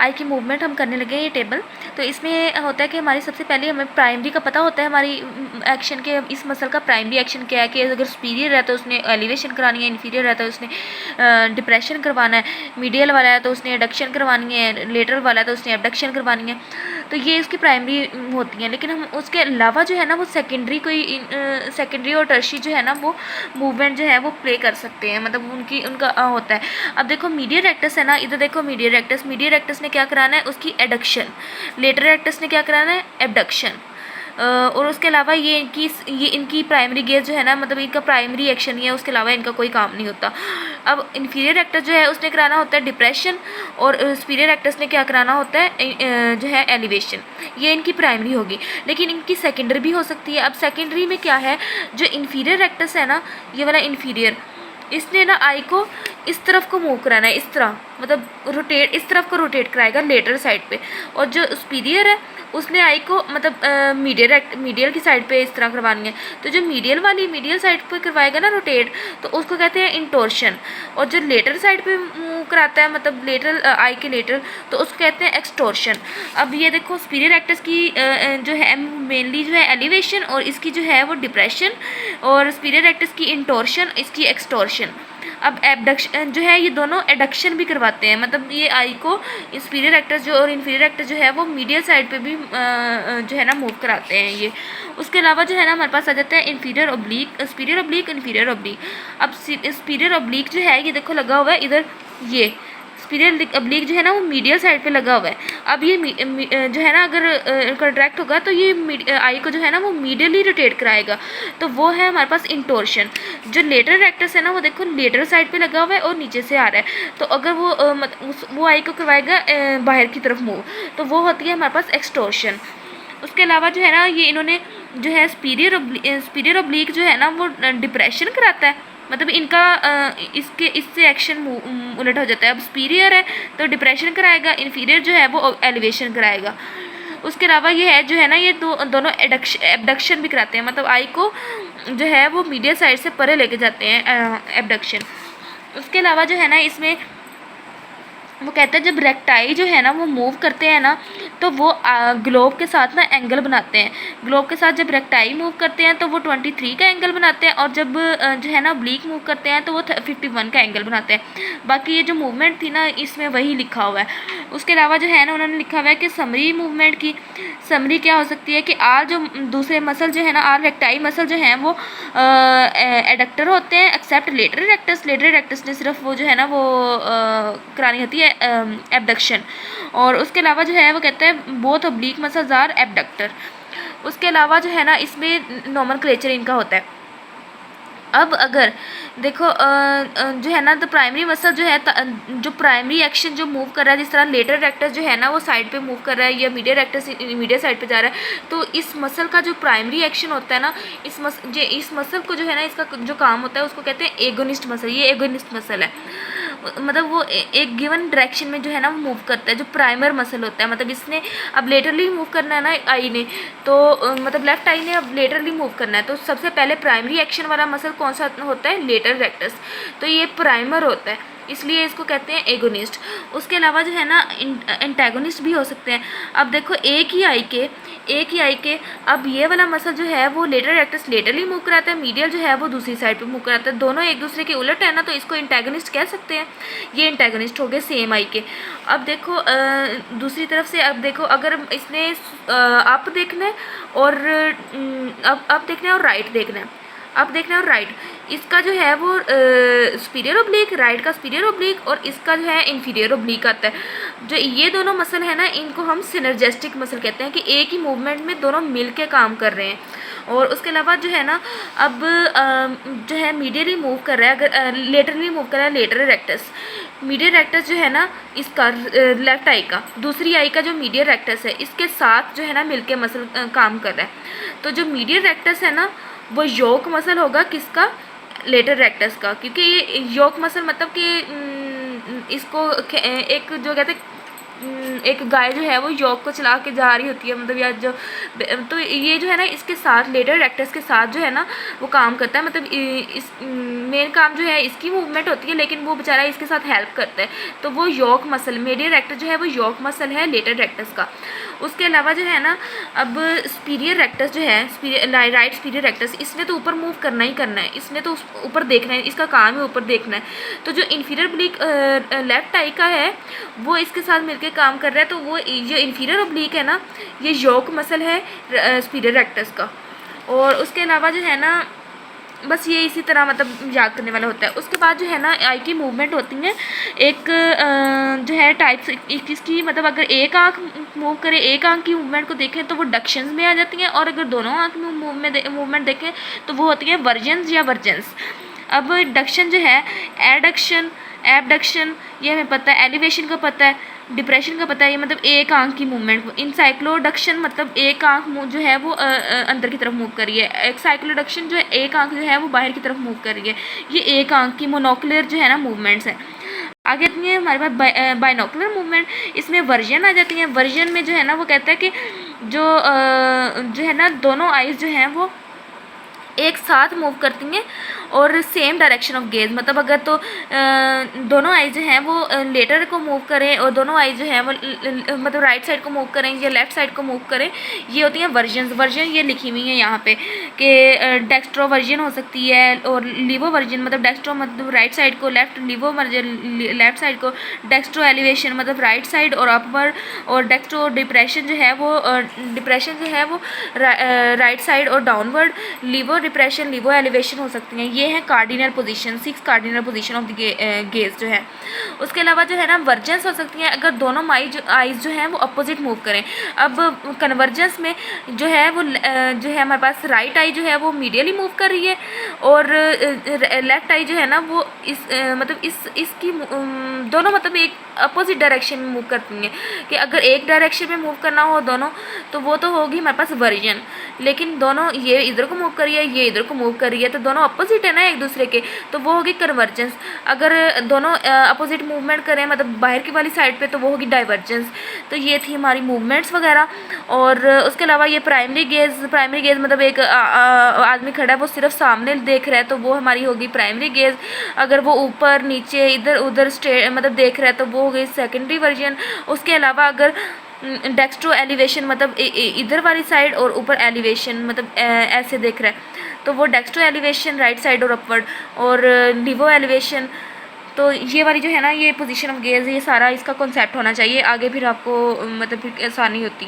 आई की मूवमेंट हम करने लगे हैं। ये टेबल तो इसमें होता है कि हमारी सबसे पहले हमें प्राइमरी का पता होता है, हमारी एक्शन के इस मसल का प्राइमरी एक्शन क्या है कि अगर सुपीरियर है तो उसने एलिवेशन करानी है, इन्फीरियर है तो उसने डिप्रेशन करवाना है, मीडियल वाला है तो उसने एडक्शन करवानी है, लेटरल वाला है तो उसने एबडक्शन करवानी है। तो ये इसकी प्राइमरी होती हैं। लेकिन हम उसके अलावा जो है ना वो सेकेंडरी कोई सेकेंडरी और टर्शी जो है ना वो मूवमेंट जो है वो प्ले कर सकते हैं, मतलब उनका होता है। अब देखो मीडियल रेक्टस है ना, इधर देखो मीडियल रेक्टस ने क्या कराना है, उसकी एडक्शन। लेटरल रेक्टस ने क्या कराना है, एबडक्शन। और उसके अलावा ये इनकी प्राइमरी गेज जो है ना, मतलब इनका प्राइमरी एक्शन ही है, उसके अलावा इनका कोई काम नहीं होता। अब इन्फीरियर रेक्टस जो है उसने कराना होता है डिप्रेशन, और सुपीरियर रेक्टस ने क्या कराना होता है जो है एलिवेशन। ये इनकी प्राइमरी होगी, लेकिन इनकी सेकेंडरी भी हो सकती है। अब सेकेंडरी में क्या है, जो इन्फीरियर रेक्टस है ना, ये वाला इन्फीरियर, इसने ना आई को इस तरफ को मूव कराना है, इस तरह मतलब रोटेट, इस तरफ को रोटेट कराएगा लेटरल साइड पे। और जो सुपीरियर है उसने आई को मतलब मीडियल की साइड पे इस तरह करवानी है। तो जो मीडियल साइड पे करवाएगा ना रोटेट, तो उसको कहते हैं इंटोर्शन। और जो लेटरल साइड पे मूव कराता है, मतलब लेटरल आई के लेटरल, तो उसको कहते हैं एक्सटोर्शन। अब ये देखो सुपीरियर एक्टस की जो है मेनली जो है एलिवेशन, और इसकी जो है वो डिप्रेशन, और सुपीरियर एक्टस की इंटोर्शन, इसकी एक्सटोर्शन। अब एबडक्शन जो है ये दोनों एडक्शन भी करवाते हैं, मतलब ये आई को सुपीरियर एक्टस जो और इन्फीरियर एक्टस जो है वो मीडियल साइड पे भी जो है ना मूव कराते हैं ये। उसके अलावा जो है ना हमारे पास आ जाता है inferior oblique, superior oblique, inferior oblique. अब सुपीरियर ओब्लिक जो है ये देखो लगा हुआ है इधर, ये सुपीरियर ओब्लिक जो है ना वो मीडियल साइड पे लगा हुआ है। अब ये जो है ना अगर कंट्रैक्ट होगा तो ये आई को जो है ना वो मीडियली रोटेट कराएगा, तो वो है हमारे पास इंटोर्शन। जो लेटरल रेक्टस है ना वो देखो लेटरल साइड पे लगा हुआ है और नीचे से आ रहा है, तो अगर वो आई को करवाएगा बाहर की तरफ मूव, तो वो होती है हमारे पास एक्सटोर्शन। उसके अलावा जो है ना ये इन्होंने जो है सुपीरियर ओब्लिक जो है ना वो डिप्रेशन कराता है, मतलब इनका इससे एक्शन उलट हो जाता है। अब सुपीरियर है तो डिप्रेशन कराएगा, इन्फीरियर जो है वो एलिवेशन कराएगा। उसके अलावा ये है जो है ना ये दोनों एबडक्शन भी कराते हैं, मतलब आई को जो है वो मीडियल साइड से परे लेके जाते हैं एबडक्शन। उसके अलावा जो है ना इसमें वो कहते हैं जब रेक्टाई जो है ना वो मूव करते हैं ना, तो वो ग्लोब के साथ ना एंगल बनाते हैं। ग्लोब के साथ जब रेक्टाई मूव करते हैं तो वो 23 का एंगल बनाते हैं, और जब जो है ना ब्लीक मूव करते हैं तो वो 51 का एंगल बनाते हैं। बाकी ये जो मूवमेंट थी ना इसमें वही लिखा हुआ है। उसके अलावा जो है ना उन्होंने लिखा हुआ है कि समरी मूवमेंट की समरी क्या हो सकती है कि आर जो दूसरे मसल जो है ना, आर रेक्टाई मसल जो हैं वो एडक्टर होते हैं, एक्सेप्ट लेटरल रेक्टस ने सिर्फ वो जो है ना वो करानी होती है एबडक्शन। और उसके अलावा जो है वो कहते हैं both oblique muscles are abductor. उसके अलावा जो है ना इसमें नोमेनक्लेचर इनका होता है। अब अगर देखो जो है ना तो प्राइमरी मसल जो है जो प्राइमरी एक्शन जो मूव कर रहा है, जिस तरह लेटरल रेक्टस जो है ना वो साइड पे मूव कर रहा है या मीडियल रेक्टस मीडियल साइड पे जा रहा है, तो इस मसल का जो प्राइमरी एक्शन होता है ना, इस मसल को जो है ना इसका जो काम होता है उसको कहते हैं एगोनिस्ट मसल। ये एगोनिस्ट मसल है, मतलब वो एक गिवन डायरेक्शन में जो है ना वो मूव करता है, जो प्राइमर मसल होता है। मतलब इसने अब लेटरली मूव करना है ना आई ने, तो मतलब लेफ्ट आई ने अब लेटरली मूव करना है, तो सबसे पहले प्राइमरी एक्शन वाला मसल कौन सा होता है, लेटरल रेक्टस। तो ये प्राइमर होता है, इसलिए इसको कहते हैं एगोनिस्ट। उसके अलावा जो है ना एंटागोनिस्ट भी हो सकते हैं। अब देखो एक ही आई के अब ये वाला मसल जो है वो लेटरल रेक्टस लेटरली मूव कराता है, मीडियल जो है वो दूसरी साइड पे मूव कराता है, दोनों एक दूसरे के उलट है ना, तो इसको एंटागोनिस्ट कह सकते हैं। ये एंटागोनिस्ट हो गए सेम आई के। अब देखो दूसरी तरफ से, अब देखो अगर इसने अप देखना है और अब देखना है और राइट देखना है, अब देखना है और राइट, इसका जो है वो सुपीरियर ओब्लिक, राइट का सुपीरियर ओब्लिक, और इसका जो है इन्फीरियर ओब्लिक आता है। जो ये दोनों मसल है ना इनको हम सिनर्जेस्टिक मसल कहते हैं, कि एक ही मूवमेंट में दोनों मिल के काम कर रहे हैं। और उसके अलावा जो है ना अब जो है मीडियली मूव कर रहा है, अगर लेटरली मूव कर रहा है लेटरल रेक्टस, मीडियल रेक्टस जो है ना इसका लेफ्ट आई का, दूसरी आई का जो मीडियल रेक्टस है इसके साथ जो है ना मिलके मसल काम कर रहा है। तो जो मीडियल रेक्टस है ना वो योक मसल होगा किसका, लेटरल रेक्टस का, क्योंकि ये योक मसल मतलब कि इसको एक जो कहते हैं एक गाय जो है वो योक को चला के जा रही होती है, मतलब या जो, तो ये जो है ना इसके साथ लेटर इरेक्टस के साथ जो है ना वो काम करता है, मतलब इस मेन काम जो है इसकी मूवमेंट होती है, लेकिन वो बेचारा इसके साथ हेल्प करता है। तो वो योक मसल, मीडियल रेक्टस जो है वो योक मसल है लेटर रेक्टस का। उसके अलावा जो है ना अब स्पीरियर रेक्टस जो है, राइट स्पीरियर रेक्टस, इसने तो ऊपर मूव करना ही करना है, इसने तो ऊपर देखना है, इसका काम है ऊपर देखना है। तो जो इन्फीरियर ओब्लिक लेफ्ट आई का है वो इसके साथ मिलके काम कर रहा है। तो वो जो इन्फीरियर ओब्लिक है ना ये योक मसल है स्पीरियर रेक्टस का। और उसके अलावा जो है ना बस ये इसी तरह मतलब याद करने वाला होता है। उसके बाद जो है ना आई की मूवमेंट होती है, एक जो है टाइप्स इसकी, मतलब अगर एक आँख मूव करे, एक आँख की मूवमेंट को देखें तो वो डक्शंस में आ जाती हैं, और अगर दोनों आँख में मूवमेंट देखें तो वो होती है वर्जन्स या वर्जन्स। अब डक्शन जो है, एडक्शन, एबडक्शन ये हमें पता है, एलिवेशन का पता है, डिप्रेशन का पता है, ये मतलब एक आंख की मूवमेंट। इन साइक्लोडक्शन मतलब एक आंख जो है वो अंदर की तरफ मूव कर रही है, एक साइक्लोडक्शन जो है एक आंख जो है वो बाहर की तरफ मूव कर रही है। ये एक आंख की मोनोकुलर जो है ना मूवमेंट्स हैं। आगे आती है हमारे पास बाइनोकुलर मूवमेंट, इसमें वर्जन आ जाती हैं। वर्जन में जो है ना वो कहता है कि जो है ना दोनों आइज़ जो हैं वो एक साथ मूव करती हैं और सेम डायरेक्शन ऑफ गेज, मतलब अगर तो दोनों आई जो हैं वो लेटर को मूव करें और दोनों आई जो हैं वो मतलब राइट साइड को मूव करें या लेफ़्ट साइड को मूव करें, ये होती हैं वर्जन्स। वर्जन ये लिखी हुई हैं यहाँ पे कि डेक्स्ट्रो वर्जन हो सकती है और लीवो वर्जन, मतलब डेक्स्ट्रो मतलब राइट साइड को, लेफ्ट लीवो वर्जन लेफ्ट साइड को, डेक्स्ट्रो एलिवेशन मतलब राइट साइड और अपवर्ड, और डेक्स्ट्रो डिप्रेशन जो है वो राइट साइड और डाउनवर्ड, लीवो डिप्रेशन लीवो एलिवेशन हो सकती हैं। ये हैं cardinal position, 6 cardinal position of the gauge जो है। उसके अलावा जो है ना वर्जेंस हो सकती हैं अगर दोनों आइज़ जो हैं वो अपोजिट मूव करें। अब कन्वर्जेंस में जो है वो जो है हमारे पास राइट आई जो है वो मीडियली मूव कर रही है और लेफ्ट आई जो है ना वो मतलब इसकी दोनों मतलब एक अपोजिट डायरेक्शन में मूव करती हैं। कि अगर एक डायरेक्शन में मूव करना हो दोनों तो वो तो होगी हमारे पास वर्जन, लेकिन दोनों ये इधर को मूव कर रही है ये इधर को मूव कर रही है तो दोनों अपोजिट है ना एक दूसरे के, तो वो होगी कन्वर्जेंस। अगर दोनों अपोजिट मूवमेंट करें मतलब बाहर की वाली साइड पे तो वो होगी डाइवर्जेंस। तो ये थी हमारी मूवमेंट्स वगैरह। और उसके अलावा ये प्राइमरी गेज मतलब एक आदमी खड़ा है वो सिर्फ सामने देख रहा है तो वो हमारी होगी प्राइमरी गेज। अगर वो ऊपर नीचे इधर उधर मतलब देख रहा है तो वो हो गई सेकेंडरी वर्जन। उसके अलावा अगर डेक्स्ट्रो एलिवेशन मतलब इधर वाली साइड और ऊपर एलिवेशन मतलब ऐसे देख रहा है तो वो डेक्स्ट्रो एलिवेशन राइट साइड और अपवर्ड, और लीवो एलिवेशन। तो ये वाली जो है ना ये पोजीशन ऑफ गेज, ये सारा इसका कॉन्सेप्ट होना चाहिए, आगे फिर आपको मतलब फिर आसानी होती है।